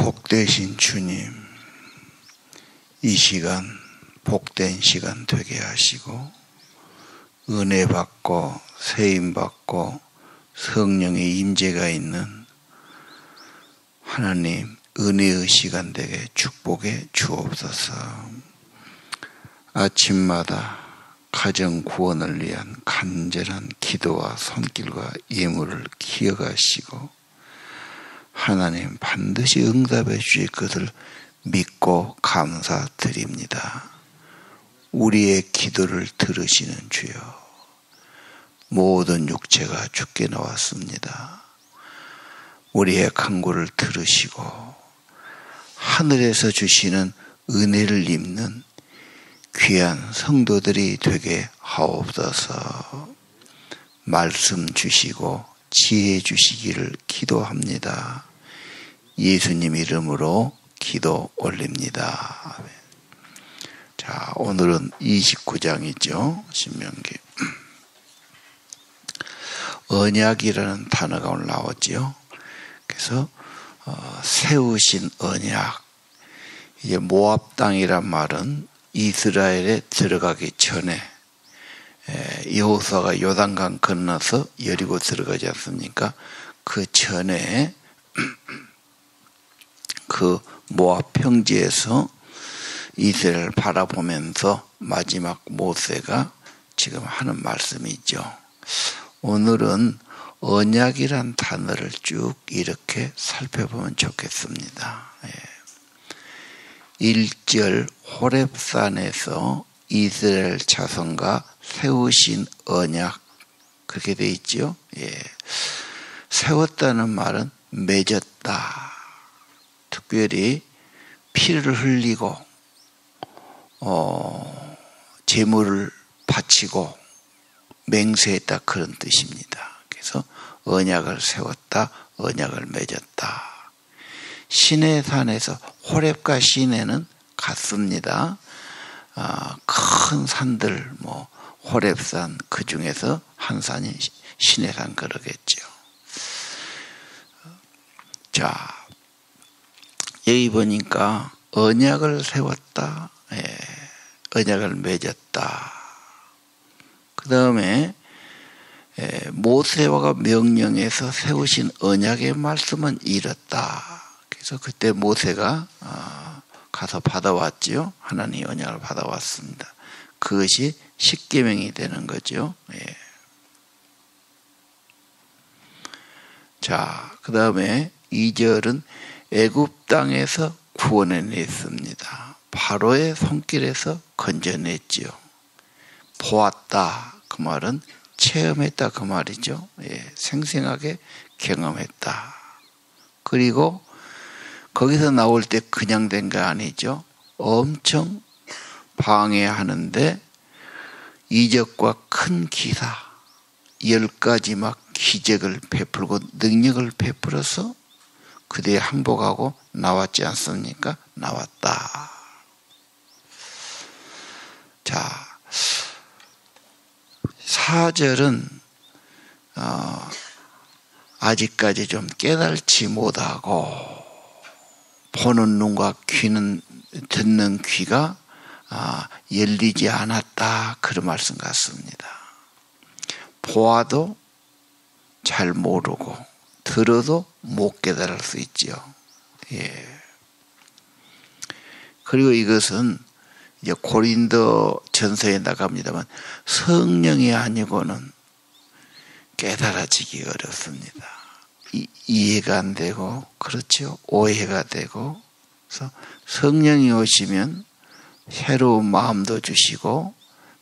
복되신 주님, 이 시간 복된 시간 되게 하시고 은혜 받고 세임 받고 성령의 임재가 있는 하나님 은혜의 시간 되게 축복해 주옵소서. 아침마다 가정 구원을 위한 간절한 기도와 손길과 예물을 기억하시고 하나님 반드시 응답해 주실 것을 믿고 감사드립니다. 우리의 기도를 들으시는 주여, 모든 육체가 주께 나왔습니다. 우리의 간구를 들으시고 하늘에서 주시는 은혜를 입는 귀한 성도들이 되게 하옵소서. 말씀 주시고 지혜 주시기를 기도합니다. 예수님 이름으로 기도 올립니다. 아멘. 자, 오늘은 29장이죠. 신명기. 언약이라는 단어가 오늘 나오죠. 그래서 세우신 언약. 이제 모압 땅이란 말은 이스라엘에 들어가기 전에 여호수아가 요단강 건너서 여리고 들어가지 않습니까? 그 전에 그 모압 평지에서 이스라엘을 바라보면서 마지막 모세가 지금 하는 말씀이 있죠. 오늘은 언약이란 단어를 쭉 이렇게 살펴보면 좋겠습니다. 1절 호렙산에서 이스라엘 자손과 세우신 언약, 그렇게 돼 있죠. 세웠다는 말은 맺었다. 특별히 피를 흘리고 제물을 바치고 맹세했다, 그런 뜻입니다. 그래서 언약을 세웠다, 언약을 맺었다. 시내산에서 호렙과 시내는 같습니다. 큰 산들, 호렙산, 그 중에서 한 산이 시내산 그러겠죠. 자, 여기 보니까 언약을 세웠다, 언약을 맺었다. 그 다음에 모세와 명령에서 세우신 언약의 말씀은 이렇다. 그래서 그때 모세가 가서 받아왔지요. 하나님의 언약을 받아왔습니다. 그것이 십계명이 되는 거죠. 자, 그 다음에 2절은 애굽 땅에서 구원해냈습니다. 바로의 손길에서 건져냈지요. 보았다, 그 말은 체험했다, 그 말이죠. 생생하게 경험했다. 그리고 거기서 나올 때 그냥 된 거 아니죠. 엄청 방해하는데 이적과 큰 기사 10가지 막 기적을 베풀고 능력을 베풀어서 그대에 항복하고 나왔지 않습니까? 나왔다. 자, 4절은 아직까지 좀 깨달지 못하고 보는 눈과 듣는 귀가 열리지 않았다, 그런 말씀 같습니다. 보아도 잘 모르고 들어도 못 깨달을 수 있지요. 그리고 이것은 이제 고린도 전서에 나갑니다만 성령이 아니고는 깨달아지기 어렵습니다. 이해가 안 되고, 그렇죠. 오해가 되고. 그래서 성령이 오시면 새로운 마음도 주시고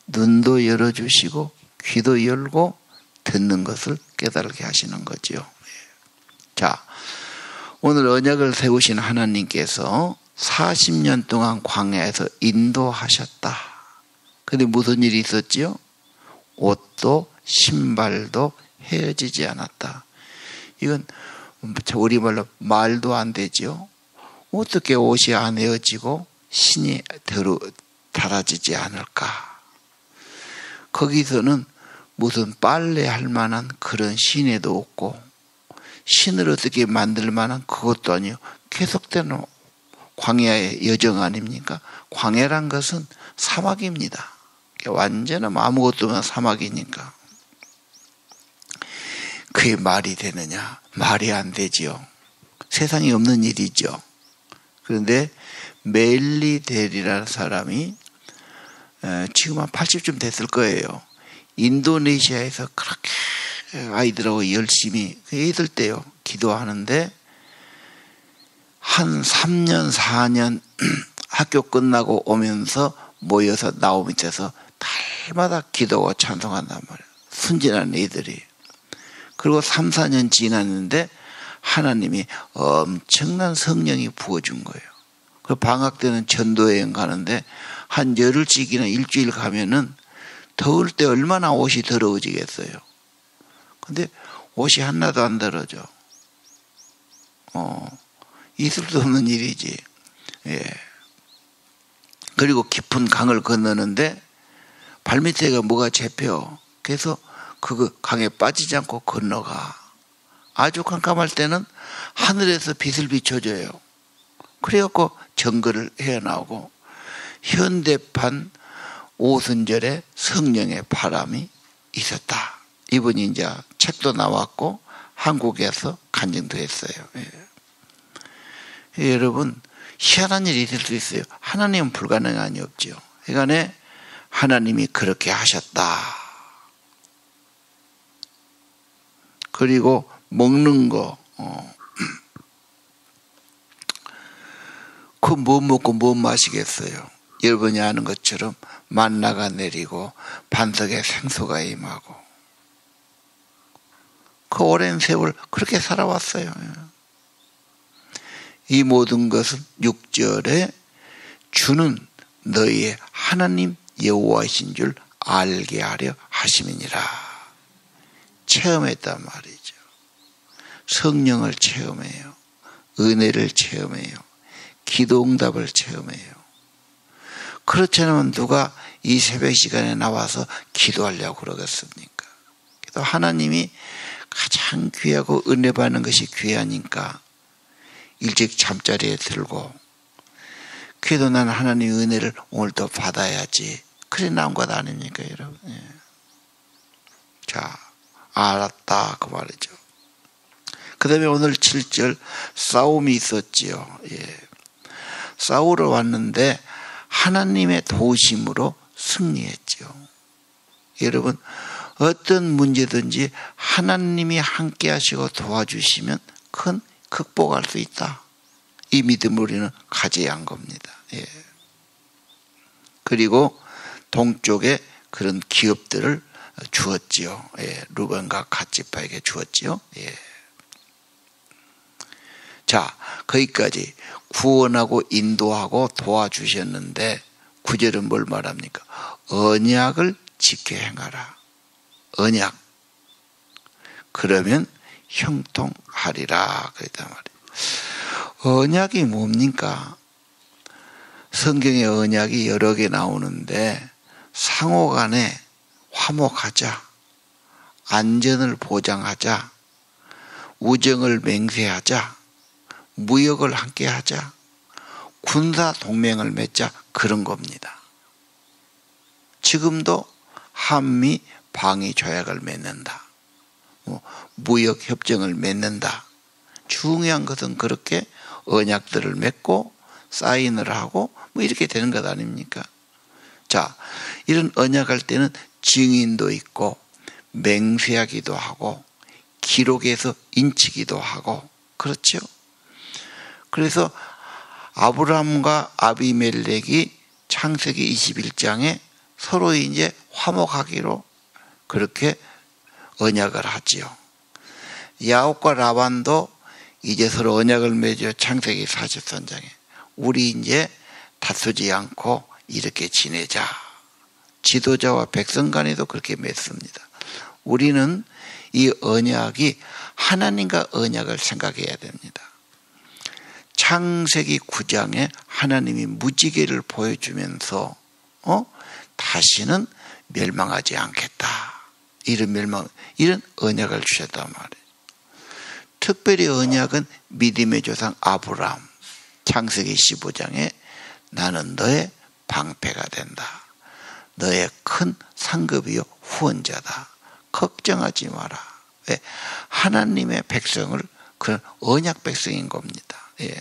눈도 열어주시고 귀도 열고 듣는 것을 깨달게 하시는 거죠. 자, 오늘 언약을 세우신 하나님께서 40년 동안 광야에서 인도하셨다. 근데 무슨 일이 있었지요? 옷도 신발도 헤어지지 않았다. 이건 우리말로 말도 안 되죠. 어떻게 옷이 안 헤어지고 신이 달아지지 않을까? 거기서는 무슨 빨래할 만한 그런 시내도 없고 신을 어떻게 만들 만한 그것도 아니요. 계속되는 광야의 여정 아닙니까? 광야란 것은 사막입니다. 완전히 아무것도 없는 사막이니까. 그게 말이 되느냐? 말이 안 되지요. 세상에 없는 일이죠. 그런데 멜리델이라는 사람이 지금 한 80쯤 됐을 거예요. 인도네시아에서 그렇게 아이들하고 열심히 있을 때요 기도하는데 한 3년 4년 학교 끝나고 오면서 모여서 나무 밑에서 달마다 기도하고 찬송한단 말이에요. 순진한 애들이. 그리고 3, 4년 지났는데 하나님이 엄청난 성령이 부어준 거예요. 그 방학 때는 전도여행 가는데 한 열흘씩이나 일주일 가면은 더울 때 얼마나 옷이 더러워지겠어요. 근데 옷이 하나도 안 더러져. 있을 수 없는 일이지. 예. 그리고 깊은 강을 건너는데 발밑에가 뭐가 잡혀. 그래서 그 강에 빠지지 않고 건너가. 아주 깜깜할 때는 하늘에서 빛을 비춰줘요. 그래갖고 정글을 헤어나오고 현대판 오순절에 성령의 바람이 있었다. 이분이 이제 책도 나왔고 한국에서 간증도 했어요. 예. 여러분 희한한 일이 있을 수 있어요. 하나님은 불가능한 게 없죠. 그러니까 하나님이 그렇게 하셨다. 그리고 먹는 거 그 뭐 먹고 뭐 마시겠어요. 여러분이 아는 것처럼 만나가 내리고 반석에 생수가 임하고 그 오랜 세월 그렇게 살아왔어요. 이 모든 것은 6절에 주는 너희의 하나님 여호와이신 줄 알게 하려 하심이니라. 체험했단 말이죠. 성령을 체험해요. 은혜를 체험해요. 기도응답을 체험해요. 그렇지 않으면 누가 이 새벽 시간에 나와서 기도하려고 그러겠습니까? 또 하나님이 가장 귀하고 은혜 받는 것이 귀하니까 일찍 잠자리에 들고 그래도 난 하나님의 은혜를 오늘도 받아야지. 그래 나온 것 아닙니까 여러분? 예. 자, 알았다 그 말이죠. 그 다음에 오늘 7절 싸움이 있었지요. 예. 싸우러 왔는데 하나님의 도우심으로 승리했죠. 여러분 어떤 문제든지 하나님이 함께 하시고 도와주시면 큰 극복할 수 있다. 이 믿음을 우리는 가져야 한 겁니다. 예. 그리고 동쪽에 그런 기업들을 주었지요. 예. 루벤과 갓지파에게 주었지요. 예. 자, 거기까지 구원하고 인도하고 도와주셨는데 9절은 뭘 말합니까? 언약을 지켜 행하라. 언약. 그러면 형통하리라 그랬단 말이에요. 언약이 뭡니까? 성경에 언약이 여러 개 나오는데 상호간에 화목하자, 안전을 보장하자, 우정을 맹세하자, 무역을 함께 하자, 군사 동맹을 맺자, 그런 겁니다. 지금도 한미 방위 조약을 맺는다. 무역 협정을 맺는다. 중요한 것은 그렇게 언약들을 맺고 사인을 하고 뭐 이렇게 되는 것 아닙니까? 자, 이런 언약할 때는 증인도 있고 맹세하기도 하고 기록에서 인치기도 하고 그렇죠. 그래서 아브라함과 아비멜렉이 창세기 21장에 서로 이제 화목하기로 그렇게 언약을 하지요. 야곱과 라반도 이제 서로 언약을 맺어 창세기 43장에 우리 이제 다투지 않고 이렇게 지내자. 지도자와 백성 간에도 그렇게 맺습니다. 우리는 이 언약이 하나님과 언약을 생각해야 됩니다. 창세기 9장에 하나님이 무지개를 보여주면서 다시는 멸망하지 않겠다. 이런 언약을 주셨단 말이에요. 특별히 언약은 믿음의 조상 아브라함, 창세기 15장에 나는 너의 방패가 된다. 너의 큰 상급이요 후원자다. 걱정하지 마라. 왜? 하나님의 백성을 그런 언약 백성인 겁니다. 예.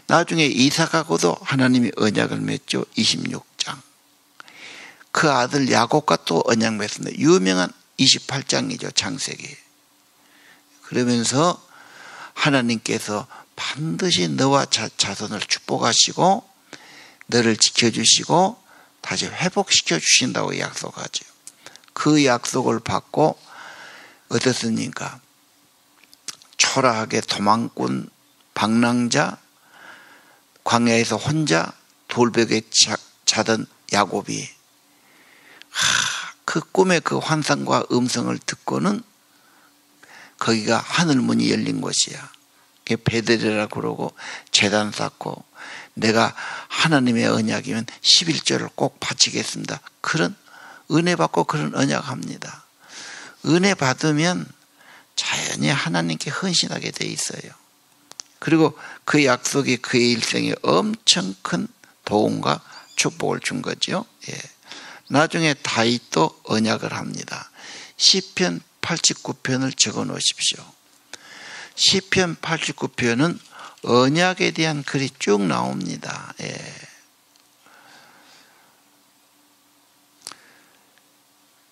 나중에 이삭하고도 하나님이 언약을 맺죠. 26장. 그 아들 야곱과 또 언약 맺습니다. 유명한 28장이죠. 창세기. 그러면서 하나님께서 반드시 너와 자손을 축복하시고 너를 지켜주시고 다시 회복시켜 주신다고 약속하죠. 그 약속을 받고 어떻습니까? 초라하게 도망꾼 방랑자, 광야에서 혼자 돌벽에 자던 야곱이 그 꿈의 그 환상과 음성을 듣고는 거기가 하늘문이 열린 곳이야. 베들이라고 그러고 제단 쌓고 내가 하나님의 언약이면 11조를 꼭 바치겠습니다. 그런 은혜 받고 그런 언약합니다. 은혜 받으면 자연히 하나님께 헌신하게 돼 있어요. 그리고 그 약속이 그의 일생에 엄청 큰 도움과 축복을 준 거죠. 예. 나중에 다윗도 언약을 합니다. 시편 89편을 적어 놓으십시오. 시편 89편은 언약에 대한 글이 쭉 나옵니다. 예.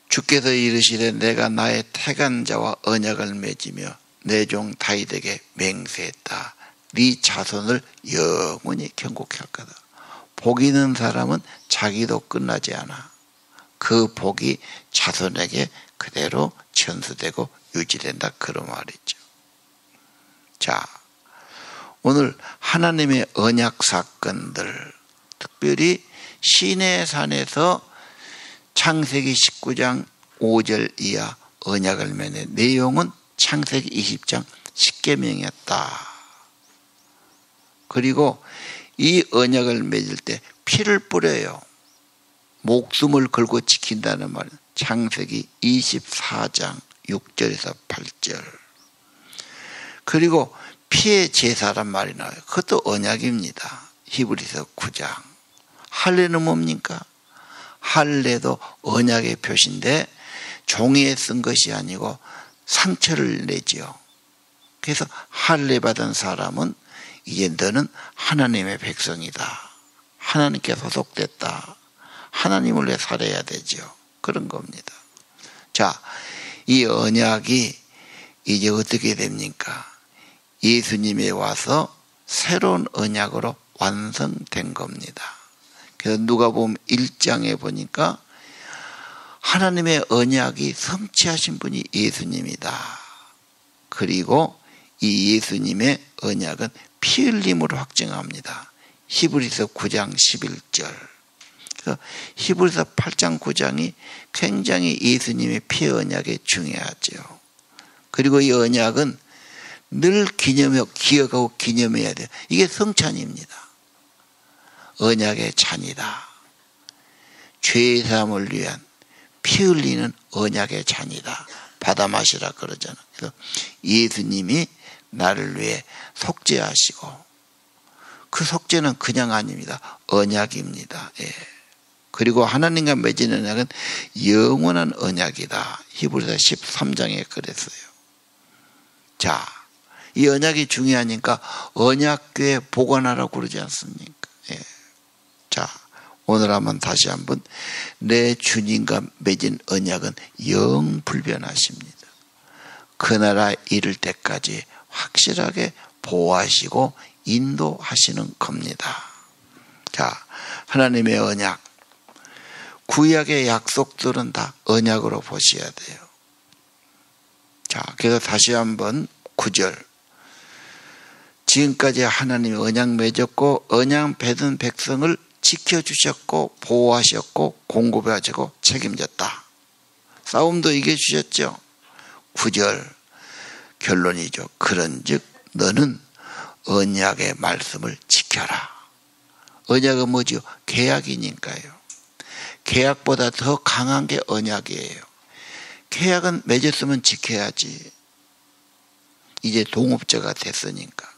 주께서 이르시되 내가 나의 택한 자와 언약을 맺으며 내 종 다윗에게 맹세했다. 네 자손을 영원히 경고케 할 거다. 복 있는 사람은 자기도 끝나지 않아. 그 복이 자손에게 그대로 전수되고 유지된다. 그런 말이죠. 자, 오늘 하나님의 언약 사건들, 특별히 시내산에서 창세기 19장 5절 이하 언약을 맺는 내용은 창세기 20장 10계명이었다. 그리고 이 언약을 맺을 때 피를 뿌려요. 목숨을 걸고 지킨다는 말은 창세기 24장 6절에서 8절. 그리고 피의 제사란 말이 나와요. 그것도 언약입니다. 히브리서 9장. 할례는 뭡니까? 할례도 언약의 표시인데 종이에 쓴 것이 아니고 상처를 내지요. 그래서 할례 받은 사람은 이제 너는 하나님의 백성이다. 하나님께 소속됐다. 하나님을 위해 살아야 되죠. 그런 겁니다. 자, 이 언약이 이제 어떻게 됩니까? 예수님이 와서 새로운 언약으로 완성된 겁니다. 그래서 누가복음 1장에 보니까 하나님의 언약이 성취하신 분이 예수님이다. 그리고 이 예수님의 언약은 피 흘림으로 확증합니다. 히브리서 9장 11절. 그래서 히브리서 8장 9장이 굉장히 예수님의 피 언약에 중요하죠. 그리고 이 언약은 늘 기억하고 기념해야 돼요. 이게 성찬입니다. 언약의 잔이다. 죄의 사함을 위한 피 흘리는 언약의 잔이다. 받아 마시라 그러잖아요. 그래서 예수님이 나를 위해 속죄하시고 그 속죄는 그냥 아닙니다. 언약입니다. 예. 그리고 하나님과 맺은 언약은 영원한 언약이다. 히브리서 13장에 그랬어요. 자, 이 언약이 중요하니까 언약궤 보관하라고 그러지 않습니까? 예. 자, 오늘 다시 한번 내 주님과 맺은 언약은 영 불변하십니다. 그 나라 이를 때까지 확실하게 보호하시고 인도하시는 겁니다. 자, 하나님의 언약, 구약의 약속들은 다 언약으로 보셔야 돼요. 자, 그래서 다시 한번 9절. 지금까지 하나님이 언약 맺었고 언약 맺은 백성을 지켜주셨고 보호하셨고 공급하시고 책임졌다. 싸움도 이겨주셨죠. 9절 결론이죠. 그런즉 너는 언약의 말씀을 지켜라. 언약은 뭐죠? 계약이니까요. 계약보다 더 강한 게 언약이에요. 계약은 맺었으면 지켜야지. 이제 동업자가 됐으니까,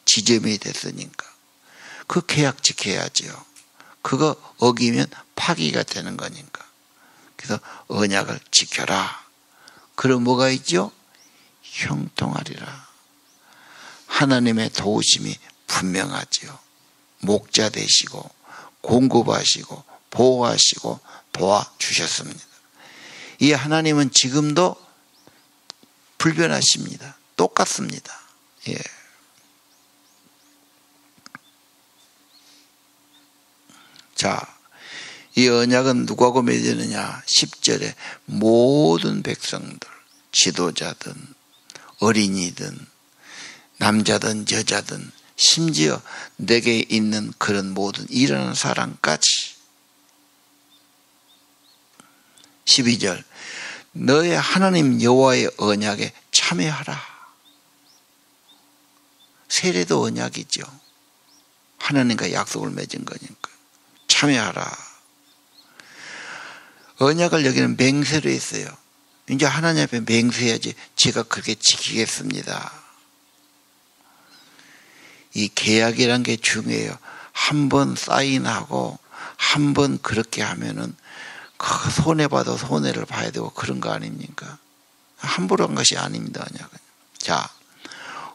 지점이 됐으니까 그 계약 지켜야죠. 그거 어기면 파기가 되는 거니까. 그래서 언약을 지켜라. 그럼 뭐가 있죠? 형통하리라. 하나님의 도우심이 분명하지요. 목자 되시고 공급하시고 보호하시고 도와주셨습니다. 이 하나님은 지금도 불변하십니다. 똑같습니다. 예. 자, 이 언약은 누구하고 맺으느냐? 10절에 모든 백성들, 지도자든 어린이든 남자든 여자든 심지어 내게 있는 그런 모든 일하는 사람까지. 12절, 너의 하나님 여호와의 언약에 참여하라. 세례도 언약이죠. 하나님과 약속을 맺은 거니까 참여하라. 언약을 여기는 맹세로 했어요. 이제 하나님 앞에 맹세해야지. 제가 그렇게 지키겠습니다. 이 계약이란 게 중요해요. 한 번 사인하고 한 번 그렇게 하면은 손해봐도 손해를 봐야 되고 그런 거 아닙니까? 함부로 한 것이 아닙니다. 언약은. 자,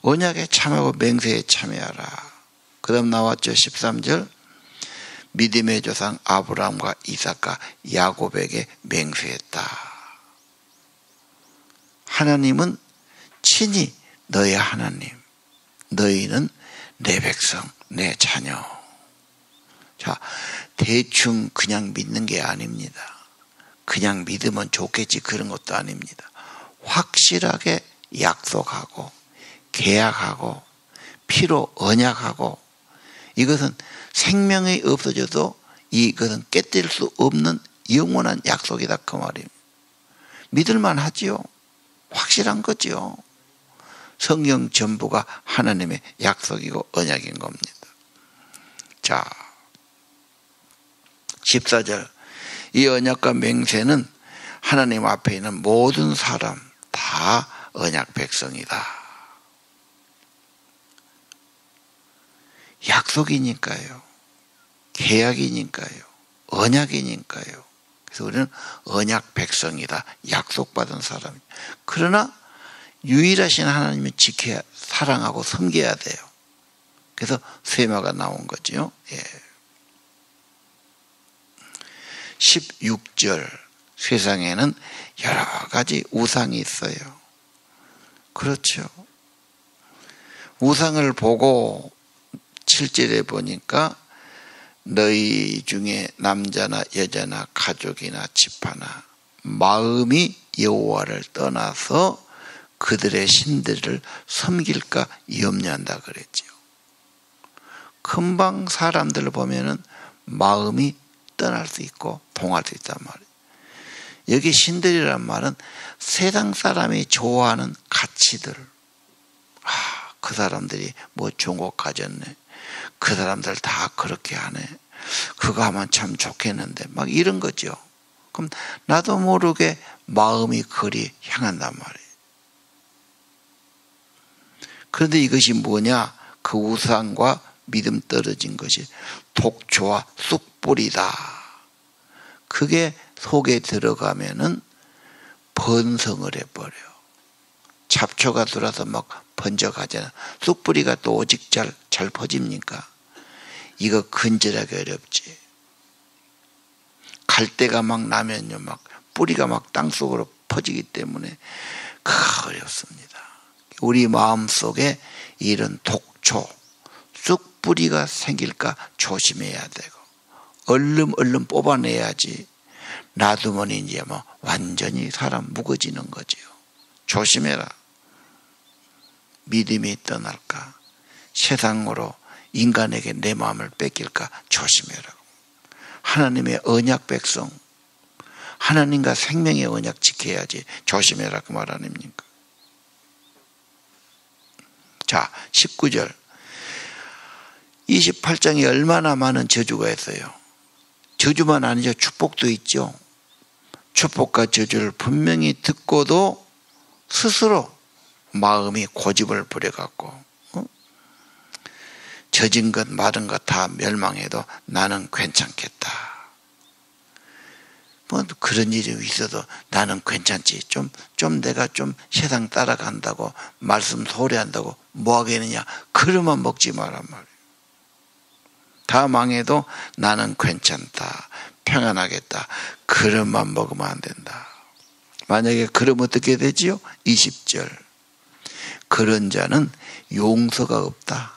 언약에 참여하고 맹세에 참여하라. 그 다음 나왔죠. 13절, 믿음의 조상 아브라함과 이삭과 야곱에게 맹세했다. 하나님은 친히 너의 하나님, 너희는 내 백성, 내 자녀. 자, 대충 그냥 믿는 게 아닙니다. 그냥 믿으면 좋겠지 그런 것도 아닙니다. 확실하게 약속하고 계약하고 피로 언약하고, 이것은 생명이 없어져도 이것은 깨뜨릴 수 없는 영원한 약속이다 그 말입니다. 믿을만 하지요. 확실한 거죠. 성경 전부가 하나님의 약속이고 언약인 겁니다. 자, 14절, 이 언약과 맹세는 하나님 앞에 있는 모든 사람 다 언약 백성이다. 약속이니까요. 계약이니까요. 언약이니까요. 그래서 우리는 언약 백성이다. 약속받은 사람이다. 그러나 유일하신 하나님을 지켜야, 사랑하고 섬겨야 돼요. 그래서 쇠마가 나온 거죠. 예. 16절, 세상에는 여러 가지 우상이 있어요. 그렇죠. 우상을 보고 7절에 보니까 너희 중에 남자나 여자나 가족이나 집하나 마음이 여호와를 떠나서 그들의 신들을 섬길까 염려한다 그랬죠. 금방 사람들을 보면은 마음이 떠날 수 있고 동할 수 있단 말이에요. 여기 신들이란 말은 세상 사람이 좋아하는 가치들. 그 사람들이 뭐 좋은 거 가졌네. 그 사람들 다 그렇게 하네. 그거 하면 참 좋겠는데. 막 이런 거죠. 그럼 나도 모르게 마음이 그리 향한단 말이에요. 그런데 이것이 뭐냐? 그 우상과 믿음 떨어진 것이 독초와 쑥뿌리다. 그게 속에 들어가면은 번성을 해버려요. 잡초가 들어서 막 번져가잖아. 쑥뿌리가 또 오직 잘 퍼집니까? 이거 근절하기 어렵지. 갈대가 막 나면요, 막 뿌리가 막 땅속으로 퍼지기 때문에 어렵습니다. 우리 마음속에 이런 독초, 쑥뿌리가 생길까 조심해야 되고, 얼른 뽑아내야지. 놔두면 이제 뭐 완전히 사람 묵어지는 거지요. 조심해라. 믿음이 떠날까? 세상으로 인간에게 내 마음을 뺏길까? 조심해라. 하나님의 언약 백성, 하나님과 생명의 언약 지켜야지. 조심해라 그 말 아닙니까? 자, 19절. 28장에 얼마나 많은 저주가 있어요. 저주만 아니죠. 축복도 있죠. 축복과 저주를 분명히 듣고도 스스로 마음이 고집을 부려갖고 젖은 것 마른 것 다 멸망해도 나는 괜찮겠다. 뭐 그런 일이 있어도 나는 괜찮지. 좀 내가 좀 세상 따라간다고 말씀 소리한다고 뭐 하겠느냐. 그러면 먹지 마란 말이에요. 다 망해도 나는 괜찮다. 평안하겠다. 그릇만 먹으면 안 된다. 만약에 그러면 어떻게 되지요? 20절. 그런 자는 용서가 없다.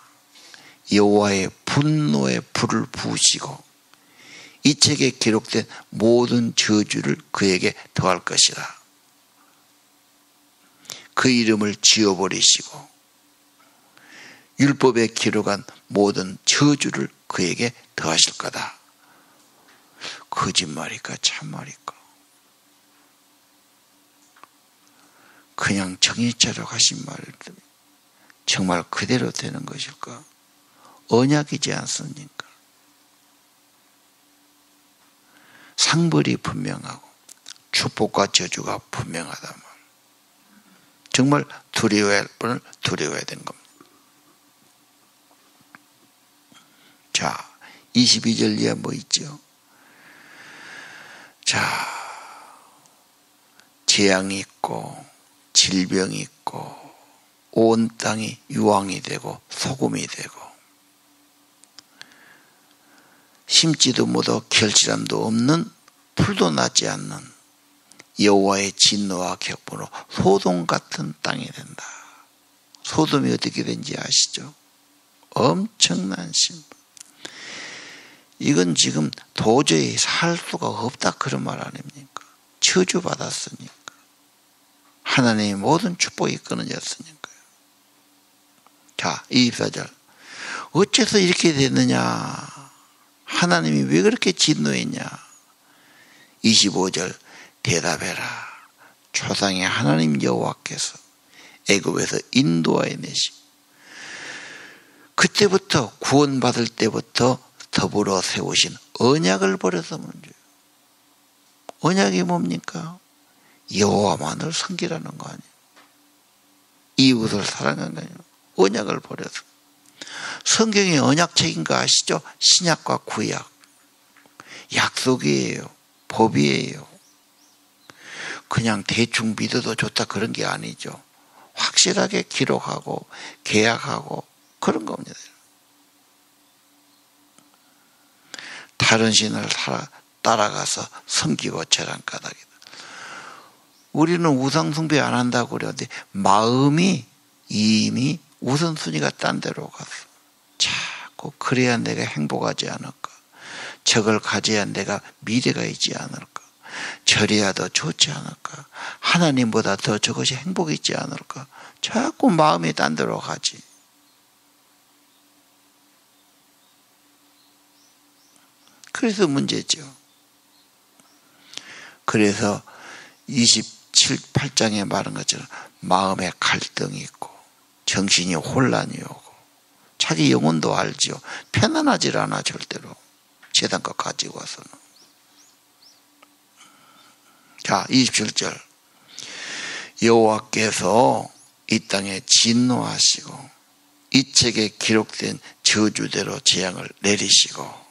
여호와의 분노의 불을 부으시고 이 책에 기록된 모든 저주를 그에게 더할 것이라. 그 이름을 지워버리시고 율법에 기록한 모든 저주를 그에게 더하실 거다. 거짓말일까 참말일까? 그냥 정의처럼 하신 말 정말 그대로 되는 것일까? 언약이지 않습니까? 상벌이 분명하고 축복과 저주가 분명하단 말. 정말 두려워할 분을 두려워해야 되는 겁니다. 자, 22절 이하 뭐 있죠? 자, 재앙이 있고 질병이 있고 온 땅이 유황이 되고 소금이 되고 심지도 못하고 결실함도 없는 풀도 나지 않는 여호와의 진노와 격보로 소돔 같은 땅이 된다. 소돔이 어떻게 된지 아시죠? 엄청난 신분. 이건 지금 도저히 살 수가 없다 그런 말 아닙니까? 저주받았으니까. 하나님의 모든 축복이 끊어졌으니까요. 자, 24절. 어째서 이렇게 됐느냐? 하나님이 왜 그렇게 진노했냐? 25절. 대답해라. 조상의 하나님 여호와께서 애굽에서 인도하여 내시고 그때부터 구원받을 때부터 더불어 세우신 언약을 버려서 문제예요. 언약이 뭡니까? 여호와만을 섬기라는 거 아니에요. 이웃을 사랑하는 거 아니에요. 언약을 버려서. 성경의 언약책인 거 아시죠? 신약과 구약. 약속이에요. 법이에요. 그냥 대충 믿어도 좋다 그런 게 아니죠. 확실하게 기록하고 계약하고 그런 겁니다. 다른 신을 따라가서 섬기고 절한 까닭이다. 우리는 우상숭배 안 한다고 그러는데 마음이 이미 우선순위가 딴 데로 갔어. 자꾸 그래야 내가 행복하지 않을까. 저걸 가져야 내가 미래가 있지 않을까. 저래야 더 좋지 않을까. 하나님보다 더 저것이 행복이 있지 않을까. 자꾸 마음이 딴 데로 가지. 그래서 문제죠. 그래서 27, 8장에 말한 것처럼 마음에 갈등이 있고 정신이 혼란이 오고 자기 영혼도 알지요. 편안하지 않아 절대로. 제단껏 가지고 와서는. 자, 27절. 여호와께서 이 땅에 진노하시고 이 책에 기록된 저주대로 재앙을 내리시고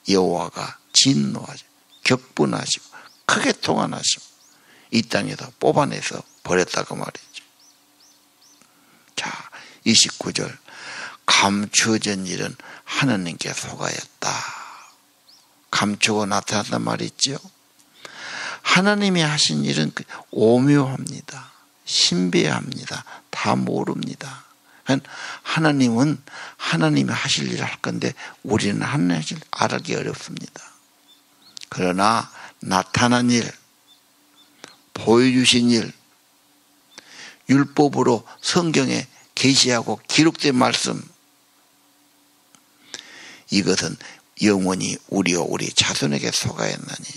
여호와가 진노하시고 격분하시고 크게 통한하시고 이 땅에서 뽑아내서 버렸다고 말이죠. 자, 29절. 감추어진 일은 하나님께 속하였다. 감추고 나타났단 말이 있죠. 하나님이 하신 일은 오묘합니다. 신비합니다. 다 모릅니다. 하나님은 하나님이 하실 일을 할 건데 우리는 하나님의 일 알기 어렵습니다. 그러나 나타난 일, 보여주신 일, 율법으로 성경에 계시하고 기록된 말씀, 이것은 영원히 우리와 우리 자손에게 속하였나니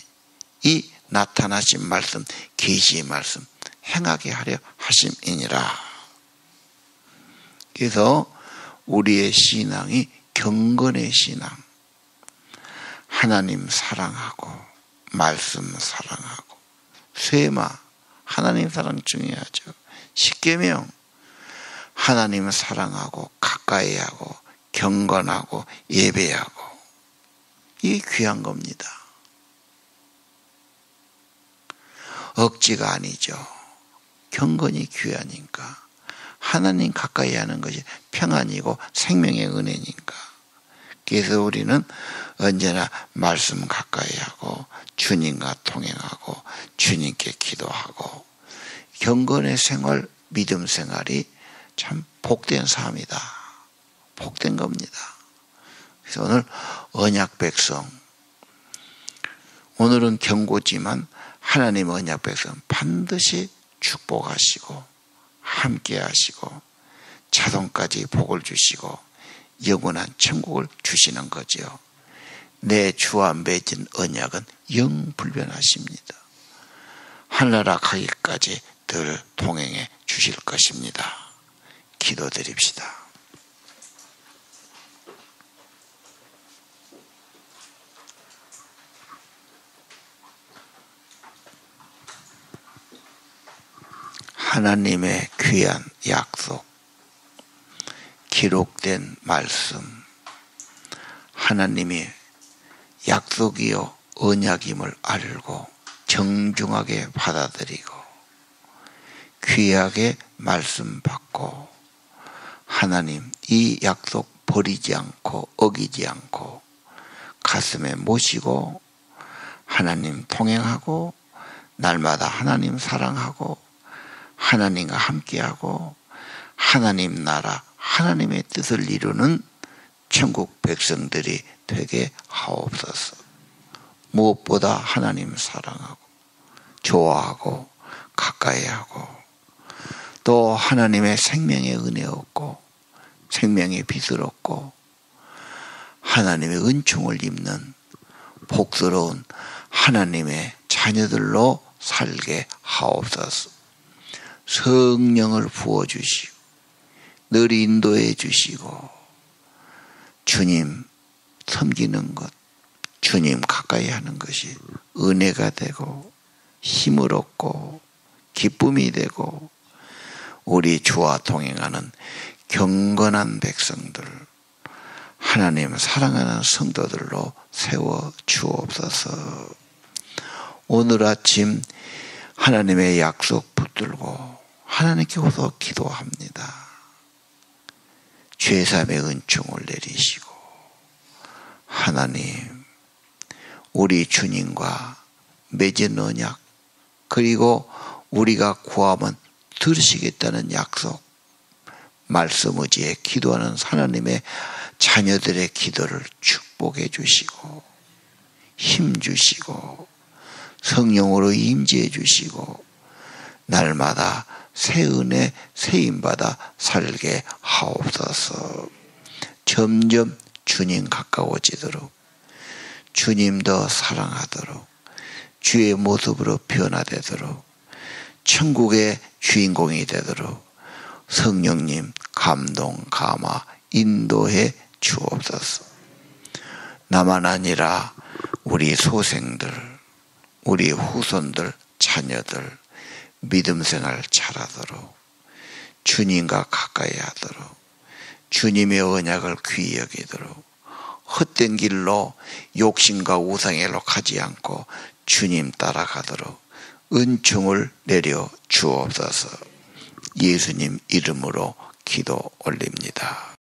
이 나타나신 말씀, 계시의 말씀 행하게 하려 하심이니라. 그래서 우리의 신앙이 경건의 신앙, 하나님 사랑하고 말씀 사랑하고 쇠마, 하나님 사랑 중요하죠. 십계명, 하나님을 사랑하고 가까이 하고 경건하고 예배하고, 이게 귀한 겁니다. 억지가 아니죠. 경건이 귀하니까. 하나님 가까이 하는 것이 평안이고 생명의 은혜니까. 그래서 우리는 언제나 말씀 가까이 하고 주님과 통행하고 주님께 기도하고, 경건의 생활, 믿음 생활이 참 복된 삶이다. 복된 겁니다. 그래서 오늘 언약 백성, 오늘은 경고지만 하나님 언약 백성 반드시 축복하시고 함께 하시고 자손까지 복을 주시고 영원한 천국을 주시는 거죠. 내 주와 맺은 언약은 영불변하십니다. 하늘나라 가기까지 늘 동행해 주실 것입니다. 기도드립시다. 하나님의 귀한 약속, 기록된 말씀, 하나님이 약속이요 언약임을 알고 정중하게 받아들이고 귀하게 말씀 받고, 하나님 이 약속 버리지 않고 어기지 않고 가슴에 모시고 하나님 통행하고 날마다 하나님 사랑하고 하나님과 함께하고 하나님 나라, 하나님의 뜻을 이루는 천국 백성들이 되게 하옵소서. 무엇보다 하나님 사랑하고 좋아하고 가까이 하고, 또 하나님의 생명의 은혜 얻고 생명의 빛을 얻고 하나님의 은총을 입는 복스러운 하나님의 자녀들로 살게 하옵소서. 성령을 부어주시고 늘 인도해 주시고 주님 섬기는 것, 주님 가까이 하는 것이 은혜가 되고 힘을 얻고 기쁨이 되고 우리 주와 동행하는 경건한 백성들, 하나님 사랑하는 성도들로 세워 주옵소서. 오늘 아침 하나님의 약속 붙들고 하나님께 호소 기도합니다. 죄사함의 은총을 내리시고 하나님 우리 주님과 맺은 언약, 그리고 우리가 구하면 들으시겠다는 약속, 말씀 의지에 기도하는 하나님의 자녀들의 기도를 축복해 주시고 힘 주시고 성령으로 임재해 주시고 날마다 새 은혜 세임받아 살게 하옵소서. 점점 주님 가까워지도록, 주님 더 사랑하도록, 주의 모습으로 변화되도록, 천국의 주인공이 되도록 성령님 감동 감화 인도해 주옵소서. 나만 아니라 우리 소생들, 우리 후손들, 자녀들 믿음 생활 잘하도록, 주님과 가까이 하도록, 주님의 언약을 귀히 여기도록, 헛된 길로 욕심과 우상의로 가지 않고 주님 따라가도록 은총을 내려 주옵소서. 예수님 이름으로 기도 올립니다.